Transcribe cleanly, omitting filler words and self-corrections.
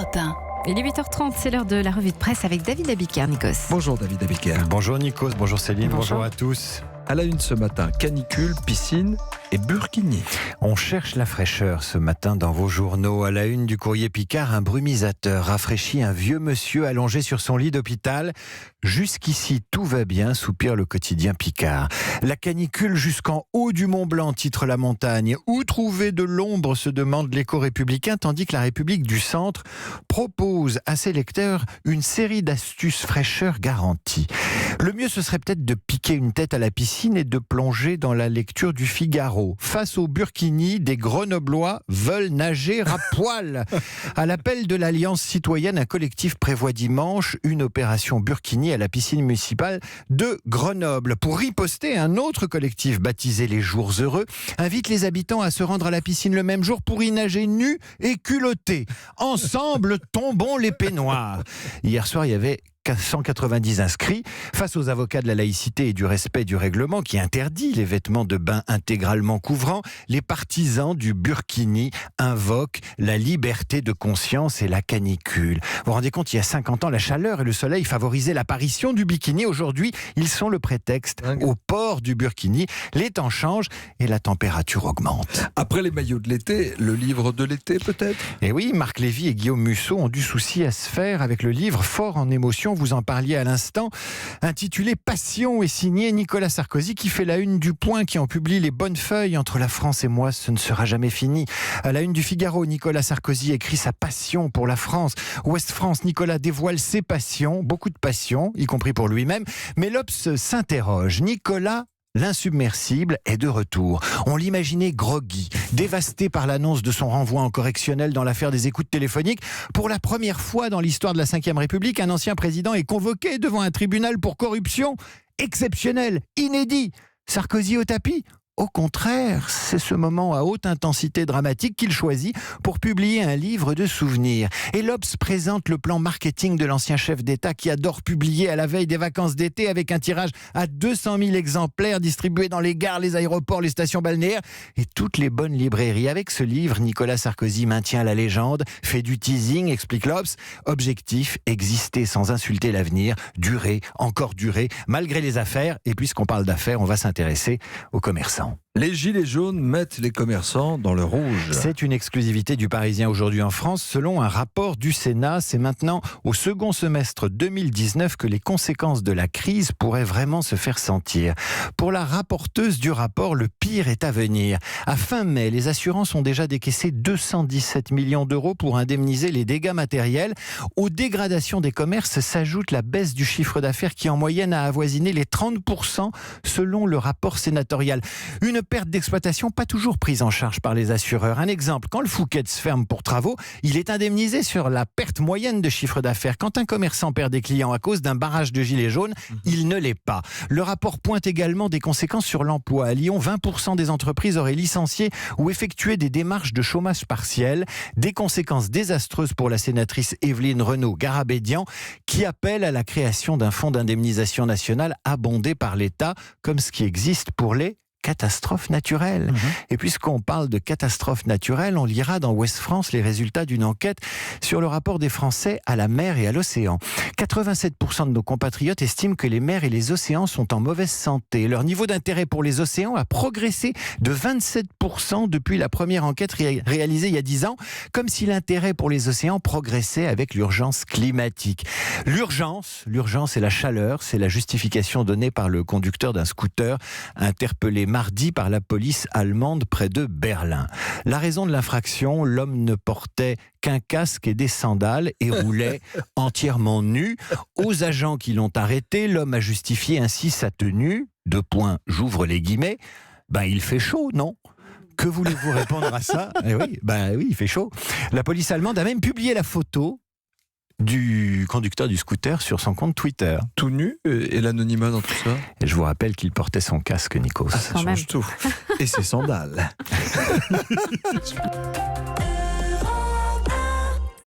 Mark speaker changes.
Speaker 1: Europe 1.
Speaker 2: Il est 8h30, c'est l'heure de la revue de presse avec David Abiker, Nikos.
Speaker 3: Bonjour David Abiker.
Speaker 4: Bonjour Nikos, bonjour Céline,
Speaker 2: Bonjour.
Speaker 4: bonjour à tous.
Speaker 3: À la une ce matin, canicule, piscine et burkini.
Speaker 4: On cherche la fraîcheur ce matin dans vos journaux. À la une du courrier Picard, un brumisateur rafraîchit un vieux monsieur allongé sur son lit d'hôpital. Jusqu'ici, tout va bien, soupire le quotidien Picard. La canicule jusqu'en haut du Mont Blanc, titre La Montagne. Où trouver de l'ombre, se demande l'Écho républicain, tandis que la République du Centre propose à ses lecteurs une série d'astuces fraîcheur garanties. Le mieux, ce serait peut-être de piquer une tête à la piscine et de plonger dans la lecture du Figaro. Face au burkini, des Grenoblois veulent nager à poil. À l'appel de l'Alliance citoyenne, un collectif prévoit dimanche une opération burkini à la piscine municipale de Grenoble. Pour riposter, un autre collectif baptisé les Jours Heureux invite les habitants à se rendre à la piscine le même jour pour y nager nus et culottés. Ensemble, tombons les peignoirs. Hier soir, il y avait 190 inscrits. Face aux avocats de la laïcité et du respect du règlement qui interdit les vêtements de bain intégralement couvrants, les partisans du burkini invoquent la liberté de conscience et la canicule. Vous vous rendez compte, il y a 50 ans, la chaleur et le soleil favorisaient l'apparition du bikini. Aujourd'hui, ils sont le prétexte au port du burkini. Les temps changent et la température augmente.
Speaker 3: Après les maillots de l'été, le livre de l'été peut-être ?
Speaker 4: Et oui, Marc Lévy et Guillaume Musso ont du souci à se faire avec le livre fort en émotion. Vous en parliez à l'instant, intitulé Passion et signé Nicolas Sarkozy qui fait la une du Point qui en publie les bonnes feuilles. Entre la France et moi, ce ne sera jamais fini. À la une du Figaro, Nicolas Sarkozy écrit sa passion pour la France. Ouest France, Nicolas dévoile ses passions, beaucoup de passions, y compris pour lui-même. Mais l'Obs s'interroge. Nicolas, l'insubmersible, est de retour. On l'imaginait groggy, dévasté par l'annonce de son renvoi en correctionnel dans l'affaire des écoutes téléphoniques. Pour la première fois dans l'histoire de la Ve République, un ancien président est convoqué devant un tribunal pour corruption. Exceptionnel, inédit. Sarkozy au tapis ? Au contraire, c'est ce moment à haute intensité dramatique qu'il choisit pour publier un livre de souvenirs. Et l'Obs présente le plan marketing de l'ancien chef d'État qui adore publier à la veille des vacances d'été avec un tirage à 200 000 exemplaires distribués dans les gares, les aéroports, les stations balnéaires et toutes les bonnes librairies. Avec ce livre, Nicolas Sarkozy maintient la légende, fait du teasing, explique l'Obs. Objectif, exister sans insulter l'avenir, durer, encore durer, malgré les affaires. Et puisqu'on parle d'affaires, on va s'intéresser aux commerçants.
Speaker 3: Les gilets jaunes mettent les commerçants dans le rouge.
Speaker 4: C'est une exclusivité du Parisien aujourd'hui en France. Selon un rapport du Sénat, c'est maintenant au second semestre 2019 que les conséquences de la crise pourraient vraiment se faire sentir. Pour la rapporteuse du rapport, le pire est à venir. À fin mai, les assurances ont déjà décaissé 217 millions d'euros pour indemniser les dégâts matériels. Aux dégradations des commerces s'ajoute la baisse du chiffre d'affaires qui en moyenne a avoisiné les 30% selon le rapport sénatorial. Une perte d'exploitation pas toujours prise en charge par les assureurs. Un exemple, quand le Fouquet se ferme pour travaux, il est indemnisé sur la perte moyenne de chiffre d'affaires. Quand un commerçant perd des clients à cause d'un barrage de gilets jaunes, il ne l'est pas. Le rapport pointe également des conséquences sur l'emploi. À Lyon, 20% des entreprises auraient licencié ou effectué des démarches de chômage partiel. Des conséquences désastreuses pour la sénatrice Évelyne Renaud-Garabédian qui appelle à la création d'un fonds d'indemnisation nationale abondé par l'État, comme ce qui existe pour les catastrophes naturelles. Et puisqu'on parle de catastrophes naturelles, on lira dans Ouest France les résultats d'une enquête sur le rapport des Français à la mer et à l'océan. 87% de nos compatriotes estiment que les mers et les océans sont en mauvaise santé. Leur niveau d'intérêt pour les océans a progressé de 27% depuis la première enquête réalisée il y a 10 ans, comme si l'intérêt pour les océans progressait avec l'urgence climatique. L'urgence et la chaleur, c'est la justification donnée par le conducteur d'un scooter interpellé mardi par la police allemande près de Berlin. La raison de l'infraction, l'homme ne portait qu'un casque et des sandales et roulait entièrement nu. Aux agents qui l'ont arrêté, l'homme a justifié ainsi sa tenue. J'ouvre les guillemets. Il fait chaud, non ? Que voulez-vous répondre à ça ? Oui, il fait chaud. La police allemande a même publié la photo du conducteur du scooter sur son compte Twitter.
Speaker 3: Tout nu et l'anonymat dans tout ça.
Speaker 4: Et je vous rappelle qu'il portait son casque, Nikos.
Speaker 3: Ça change tout. Et ses sandales.